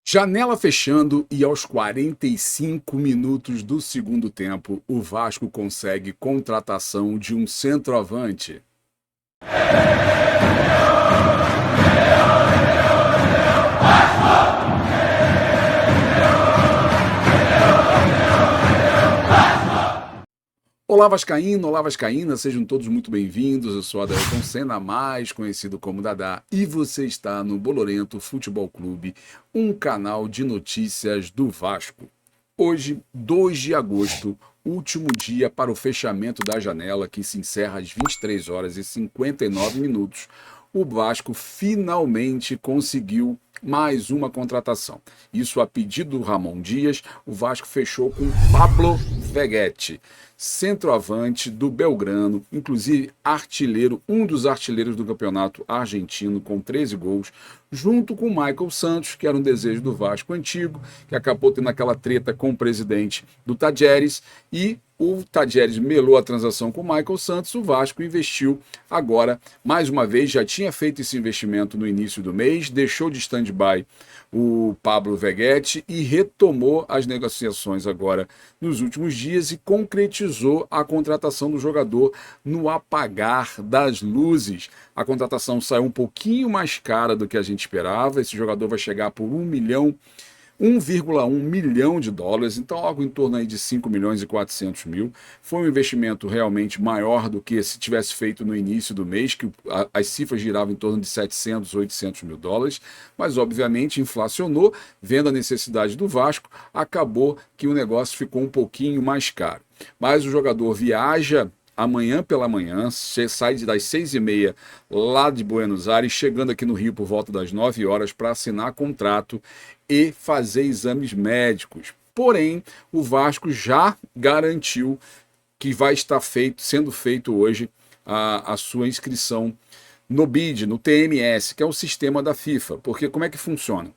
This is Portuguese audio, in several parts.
Janela fechando e aos 45 minutos do segundo tempo, o Vasco consegue contratação de um centroavante. Olá Vascaíno, olá Vascaína, sejam todos muito bem-vindos. Eu sou Adelson Senna, mais conhecido como Dadá, e você está no Bolorento Futebol Clube, um canal de notícias do Vasco. Hoje, 2 de agosto, último dia para o fechamento da janela, que se encerra às 23 horas e 59 minutos. O Vasco finalmente conseguiu mais uma contratação. Isso a pedido do Ramon Dias, o Vasco fechou com Pablo Vegetti, centroavante do Belgrano, inclusive artilheiro, um dos artilheiros do campeonato argentino com 13 gols, junto com o Michael Santos, que era um desejo do Vasco antigo, que acabou tendo aquela treta com o presidente do Tajeres, e o Tajeres melou a transação com o Michael Santos, o Vasco investiu agora, mais uma vez, já tinha feito esse investimento no início do mês, deixou de stand-by o Pablo Vegetti e retomou as negociações agora nos últimos dias e concretizou a contratação do jogador no apagar das luzes. A contratação saiu um pouquinho mais cara do que a gente esperava, esse jogador vai chegar por 1,1 milhão de dólares, então algo em torno aí de 5 milhões e 400 mil. Foi um investimento realmente maior do que se tivesse feito no início do mês, que as cifras giravam em torno de 700, 800 mil dólares, mas obviamente inflacionou, vendo a necessidade do Vasco, acabou que o negócio ficou um pouquinho mais caro. Mas o jogador viaja amanhã pela manhã, sai das 6h30 lá de Buenos Aires, chegando aqui no Rio por volta das 9 horas para assinar contrato e fazer exames médicos. Porém, o Vasco já garantiu que vai estar sendo feito hoje a sua inscrição no BID, no TMS, que é o sistema da FIFA. Porque como é que funciona?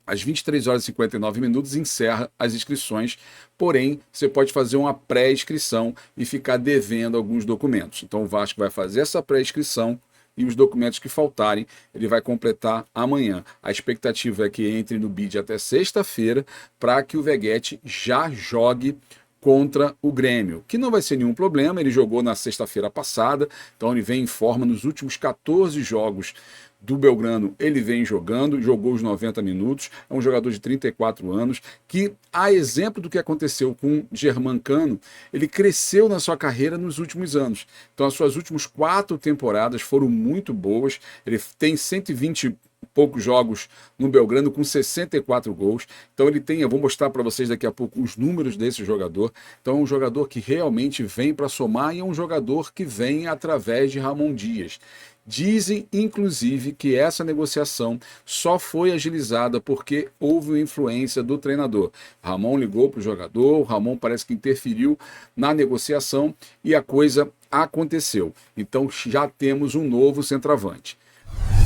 Às 23 horas e 59 minutos encerra as inscrições, porém você pode fazer uma pré-inscrição e ficar devendo alguns documentos. Então o Vasco vai fazer essa pré-inscrição e os documentos que faltarem ele vai completar amanhã. A expectativa é que entre no BID até sexta-feira para que o Vegetti já jogue contra o Grêmio, que não vai ser nenhum problema, ele jogou na sexta-feira passada, então ele vem em forma nos últimos 14 jogos do Belgrano, ele vem jogando, jogou os 90 minutos, é um jogador de 34 anos, que, a exemplo do que aconteceu com Germancano, ele cresceu na sua carreira nos últimos anos. Então as suas últimas 4 temporadas foram muito boas, ele tem 120 poucos jogos no Belgrano com 64 gols. Então ele tem, eu vou mostrar para vocês daqui a pouco os números desse jogador. Então é um jogador que realmente vem para somar e é um jogador que vem através de Ramon Dias. Dizem, inclusive, que essa negociação só foi agilizada porque houve influência do treinador. Ramon ligou para o jogador, o Ramon parece que interferiu na negociação e a coisa aconteceu. Então já temos um novo centroavante.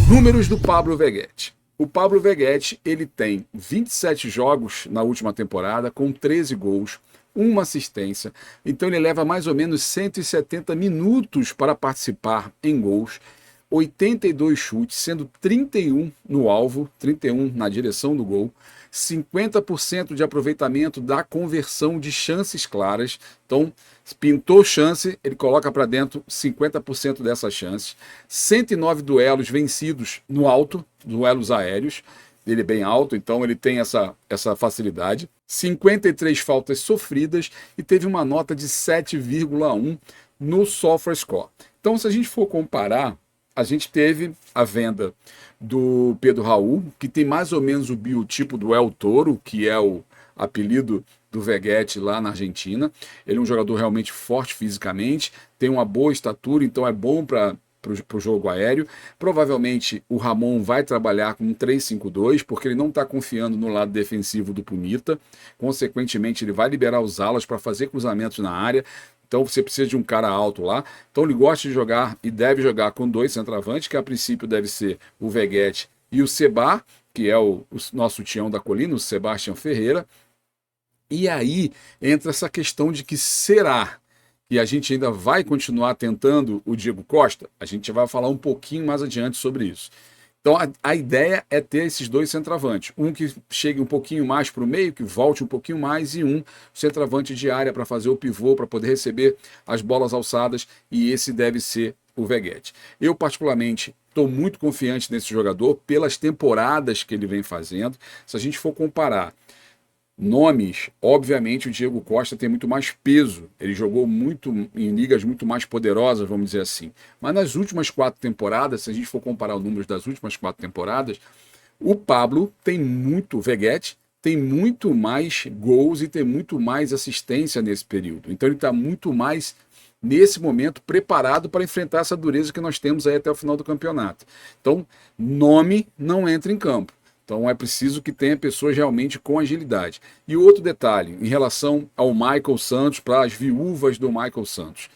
Números do Pablo Vegetti. O Pablo Vegetti, ele tem 27 jogos na última temporada, com 13 gols, uma assistência. Então ele leva mais ou menos 170 minutos para participar em gols, 82 chutes, sendo 31 no alvo, 31 na direção do gol, 50% de aproveitamento da conversão de chances claras. Então, pintou chance, ele coloca para dentro 50% dessas chances. 109 duelos vencidos no alto, duelos aéreos. Ele é bem alto, então ele tem essa facilidade. 53 faltas sofridas e teve uma nota de 7,1 no SofaScore. Então, se a gente for comparar, a gente teve a venda do Pedro Raul, que tem mais ou menos o biotipo do El Toro, que é o apelido do Vegetti lá na Argentina. Ele é um jogador realmente forte fisicamente, tem uma boa estatura, então é bom para o jogo aéreo. Provavelmente o Ramon vai trabalhar com um 3-5-2, porque ele não está confiando no lado defensivo do Punita. Consequentemente, ele vai liberar os alas para fazer cruzamentos na área. Então você precisa de um cara alto lá. Então ele gosta de jogar e deve jogar com 2 centroavantes, que a princípio deve ser o Vegetti e o Seba, que é o nosso Tião da Colina, o Sebastião Ferreira. E aí entra essa questão de que será que a gente ainda vai continuar tentando o Diego Costa? A gente vai falar um pouquinho mais adiante sobre isso. Então a ideia é ter esses dois centroavantes. Um que chegue um pouquinho mais para o meio, que volte um pouquinho mais, e um centroavante de área para fazer o pivô, para poder receber as bolas alçadas, e esse deve ser o Veguete. Eu, particularmente, estou muito confiante nesse jogador pelas temporadas que ele vem fazendo. Se a gente for comparar nomes, obviamente o Diego Costa tem muito mais peso. Ele jogou muito em ligas muito mais poderosas, vamos dizer assim. Mas nas últimas 4 temporadas, se a gente for comparar os números das últimas 4 temporadas, o Pablo tem muito, o Veguete tem muito mais gols e tem muito mais assistência nesse período. Então ele está muito mais, nesse momento, preparado para enfrentar essa dureza que nós temos aí até o final do campeonato. Então, nome não entra em campo. Então é preciso que tenha pessoas realmente com agilidade. E outro detalhe, em relação ao Michael Santos, para as viúvas do Michael Santos.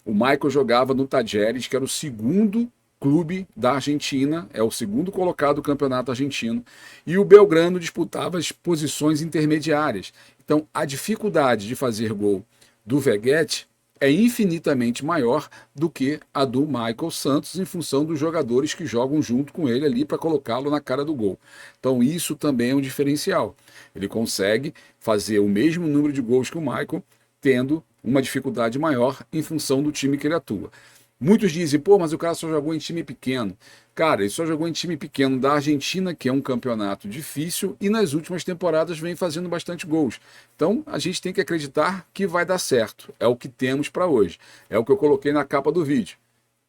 O Michael jogava no Tajeres, que era o segundo clube da Argentina, é o segundo colocado do campeonato argentino, e o Belgrano disputava as posições intermediárias. Então a dificuldade de fazer gol do Veguete é infinitamente maior do que a do Michael Santos, em função dos jogadores que jogam junto com ele ali para colocá-lo na cara do gol. Então isso também é um diferencial. Ele consegue fazer o mesmo número de gols que o Michael, tendo uma dificuldade maior em função do time que ele atua. Muitos dizem, pô, mas o cara só jogou em time pequeno. Cara, ele só jogou em time pequeno da Argentina, que é um campeonato difícil, e nas últimas temporadas vem fazendo bastante gols. Então, a gente tem que acreditar que vai dar certo. É o que temos para hoje. É o que eu coloquei na capa do vídeo.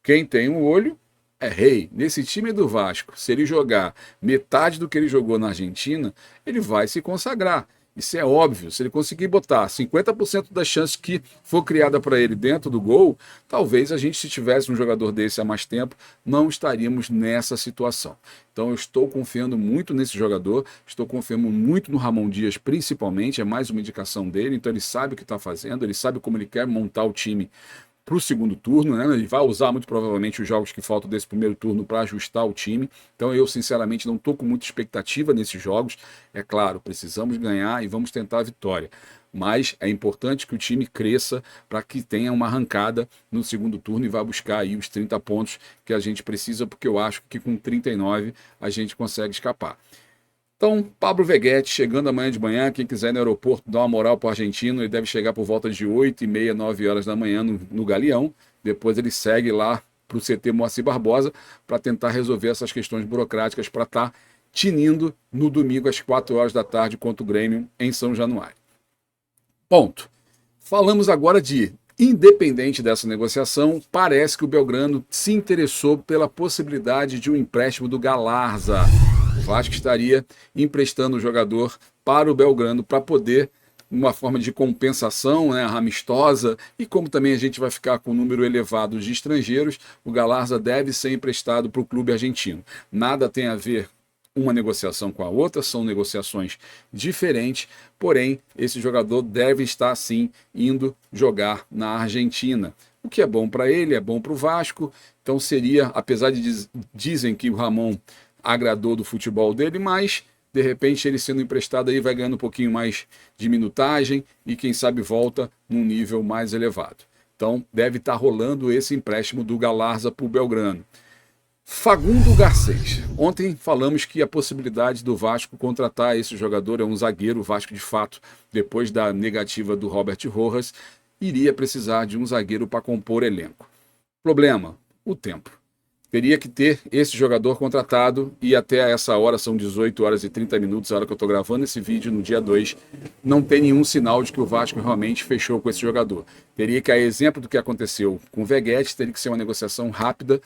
Quem tem um olho é rei. Nesse time do Vasco, se ele jogar metade do que ele jogou na Argentina, ele vai se consagrar. Isso é óbvio. Se ele conseguir botar 50% das chances que for criada para ele dentro do gol, talvez a gente, se tivesse um jogador desse há mais tempo, não estaríamos nessa situação. Então eu estou confiando muito nesse jogador, estou confiando muito no Ramon Dias, principalmente, é mais uma indicação dele, então ele sabe o que está fazendo, ele sabe como ele quer montar o time para o segundo turno, né? Ele vai usar muito provavelmente os jogos que faltam desse primeiro turno para ajustar o time. Então eu, sinceramente, não estou com muita expectativa nesses jogos. É claro, precisamos ganhar e vamos tentar a vitória. Mas é importante que o time cresça para que tenha uma arrancada no segundo turno e vá buscar aí os 30 pontos que a gente precisa, porque eu acho que com 39 a gente consegue escapar. Então, Pablo Veguete chegando amanhã de manhã. Quem quiser ir no aeroporto, dá uma moral para o argentino. Ele deve chegar por volta de 8h30, 9 horas da manhã no Galeão. Depois ele segue lá para o CT Moacir Barbosa para tentar resolver essas questões burocráticas para estar tinindo no domingo às 4 horas da tarde contra o Grêmio em São Januário. Ponto. Falamos agora de, independente dessa negociação, parece que o Belgrano se interessou pela possibilidade de um empréstimo do Galarza. O Vasco estaria emprestando o jogador para o Belgrano para poder, uma forma de compensação, né, amistosa, e como também a gente vai ficar com um número elevado de estrangeiros, o Galarza deve ser emprestado para o clube argentino. Nada tem a ver uma negociação com a outra, são negociações diferentes, porém esse jogador deve estar sim indo jogar na Argentina. O que é bom para ele, é bom para o Vasco, então seria, apesar de dizem que o Ramon agradou do futebol dele, mas de repente ele sendo emprestado aí vai ganhando um pouquinho mais de minutagem e quem sabe volta num nível mais elevado. Então deve estar rolando esse empréstimo do Galarza para o Belgrano. Facundo Garcês. Ontem falamos que a possibilidade do Vasco contratar esse jogador, é um zagueiro. O Vasco, de fato, depois da negativa do Robert Rojas, iria precisar de um zagueiro para compor elenco. Problema, o tempo. Teria que ter esse jogador contratado e até essa hora, são 18h30, a hora que eu estou gravando esse vídeo, no dia 2, não tem nenhum sinal de que o Vasco realmente fechou com esse jogador. Teria que, a exemplo do que aconteceu com o Veguete, teria que ser uma negociação rápida.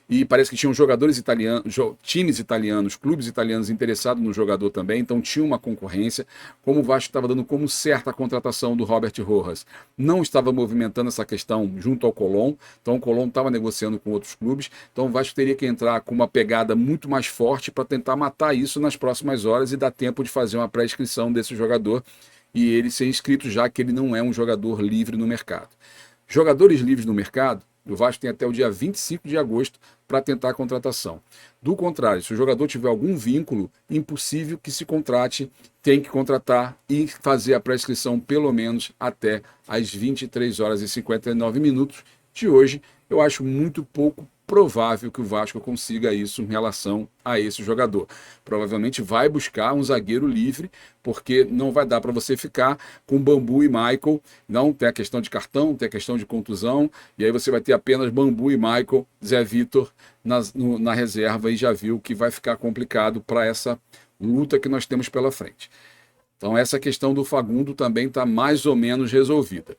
E parece que tinham jogadores italianos, times italianos, clubes italianos interessados no jogador também, então tinha uma concorrência. Como o Vasco estava dando como certa a contratação do Robert Rojas, não estava movimentando essa questão junto ao Colón, então o Colón estava negociando com outros clubes, então o Vasco teria que entrar com uma pegada muito mais forte para tentar matar isso nas próximas horas e dar tempo de fazer uma pré-inscrição desse jogador e ele ser inscrito, já que ele não é um jogador livre no mercado. Jogadores livres no mercado, o Vasco tem até o dia 25 de agosto para tentar a contratação. Do contrário, se o jogador tiver algum vínculo, impossível que se contrate, tem que contratar e fazer a pré-inscrição pelo menos até às 23h59 de hoje. Eu acho muito pouco provável que o Vasco consiga isso em relação a esse jogador. Provavelmente vai buscar um zagueiro livre, porque não vai dar para você ficar com Bambu e Michael. Não tem a questão de cartão, tem a questão de contusão, e aí você vai ter apenas Bambu e Michael, Zé Vitor na reserva, e já viu que vai ficar complicado para essa luta que nós temos pela frente. Então essa questão do Fagundo também está mais ou menos resolvida.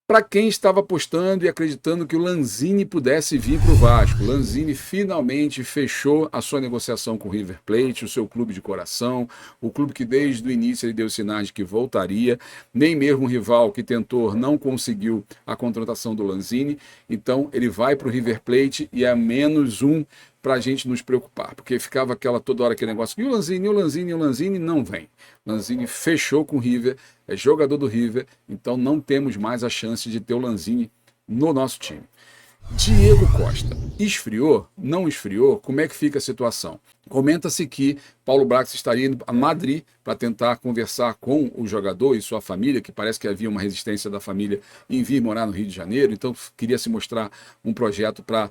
Para quem estava apostando e acreditando que o Lanzini pudesse vir para o Vasco, Lanzini finalmente fechou a sua negociação com o River Plate, o seu clube de coração, o clube que desde o início ele deu sinais de que voltaria, nem mesmo o rival que tentou não conseguiu a contratação do Lanzini, então ele vai para o River Plate e é menos um para a gente nos preocupar, porque ficava toda hora aquele negócio, e o Lanzini não vem. Lanzini fechou com o River, é jogador do River, então não temos mais a chance de ter o Lanzini no nosso time. Diego Costa, esfriou? Não esfriou? Como é que fica a situação? Comenta-se que Paulo Brax estaria indo a Madrid para tentar conversar com o jogador e sua família, que parece que havia uma resistência da família em vir morar no Rio de Janeiro, então queria se mostrar um projeto para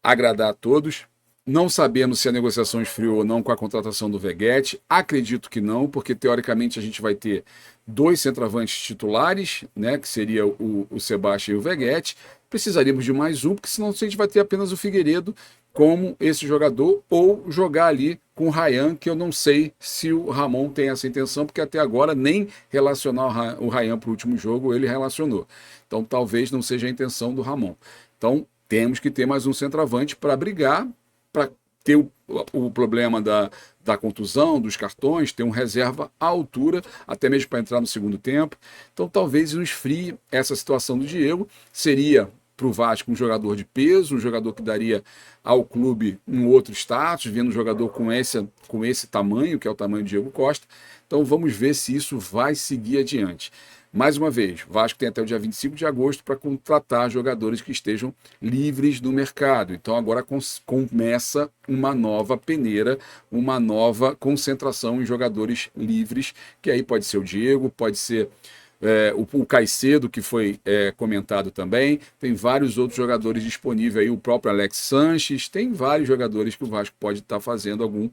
agradar a todos. Não sabemos se a negociação esfriou ou não com a contratação do Veguete. Acredito que não, porque teoricamente a gente vai ter 2 centroavantes titulares, né, que seria o Sebastião e o Veguete. Precisaríamos de mais um, porque senão a gente vai ter apenas o Figueiredo como esse jogador, ou jogar ali com o Ryan, que eu não sei se o Ramon tem essa intenção, porque até agora nem relacionar o Ryan para o último jogo ele relacionou. Então talvez não seja a intenção do Ramon. Então temos que ter mais um centroavante para brigar, para ter o problema da contusão, dos cartões, ter um reserva à altura, até mesmo para entrar no segundo tempo. Então talvez não esfrie essa situação do Diego. Seria para o Vasco um jogador de peso, um jogador que daria ao clube um outro status, vendo um jogador com esse tamanho, que é o tamanho do Diego Costa. Então vamos ver se isso vai seguir adiante. Mais uma vez, o Vasco tem até o dia 25 de agosto para contratar jogadores que estejam livres no mercado. Então agora começa uma nova peneira, uma nova concentração em jogadores livres, que aí pode ser o Diego, pode ser o Caicedo, que foi comentado também. Tem vários outros jogadores disponíveis aí, o próprio Alex Sanches. Tem vários jogadores que o Vasco pode estar fazendo algum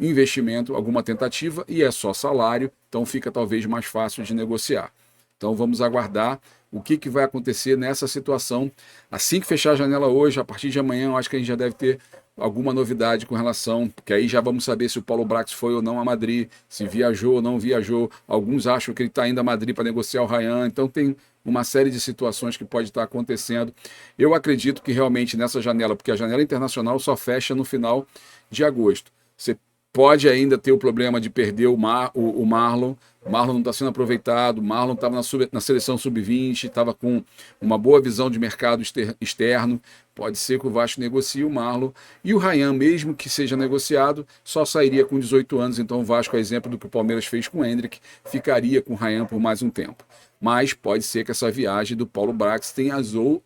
investimento, alguma tentativa, e é só salário, então fica talvez mais fácil de negociar. Então vamos aguardar o que vai acontecer nessa situação. Assim que fechar a janela hoje, a partir de amanhã, eu acho que a gente já deve ter alguma novidade com relação, porque aí já vamos saber se o Paulo Brax foi ou não a Madrid, se viajou ou não viajou. Alguns acham que ele está indo a Madrid para negociar o Ryan, então tem uma série de situações que pode estar acontecendo. Eu acredito que realmente nessa janela, porque a janela internacional só fecha no final de agosto. Você pode ainda ter o problema de perder o Marlon. O Marlon não está sendo aproveitado. O Marlon estava na seleção sub-20, estava com uma boa visão de mercado externo. Pode ser que o Vasco negocie o Marlon. E o Ryan, mesmo que seja negociado, só sairia com 18 anos. Então o Vasco, a exemplo do que o Palmeiras fez com o Hendrick, ficaria com o Ryan por mais um tempo. Mas pode ser que essa viagem do Paulo Brax tenha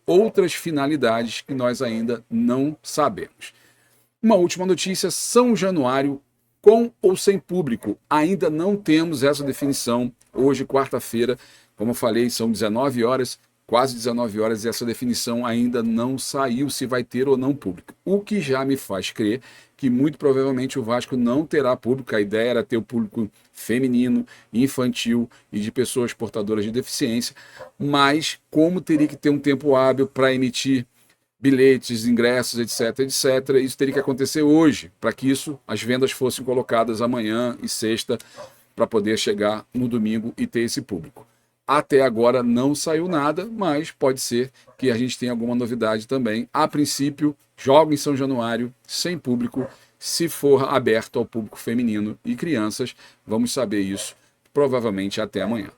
outras finalidades que nós ainda não sabemos. Uma última notícia: São Januário com ou sem público. Ainda não temos essa definição. Hoje, quarta-feira, como eu falei, são 19 horas, quase 19 horas, e essa definição ainda não saiu se vai ter ou não público. O que já me faz crer que muito provavelmente o Vasco não terá público. A ideia era ter o público feminino, infantil e de pessoas portadoras de deficiência, mas como teria que ter um tempo hábil para emitir bilhetes, ingressos, etc, isso teria que acontecer hoje, para que as vendas fossem colocadas amanhã e sexta, para poder chegar no domingo e ter esse público. Até agora não saiu nada, mas pode ser que a gente tenha alguma novidade também. A princípio, jogo em São Januário, sem público. Se for aberto ao público feminino e crianças, vamos saber isso provavelmente até amanhã.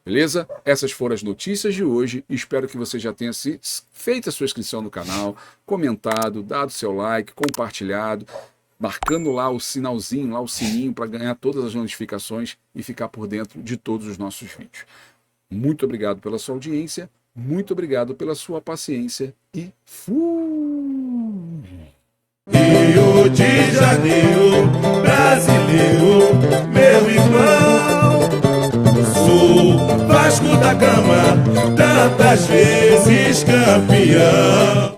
Beleza? Essas foram as notícias de hoje. Espero que você já tenha feito a sua inscrição no canal, comentado, dado seu like, compartilhado, marcando lá o sinalzinho, lá o sininho, para ganhar todas as notificações e ficar por dentro de todos os nossos vídeos. Muito obrigado pela sua audiência, muito obrigado pela sua paciência e fui! Rio de Janeiro, brasileiro, meu irmão. Sou Vasco da Gama, tantas vezes campeão.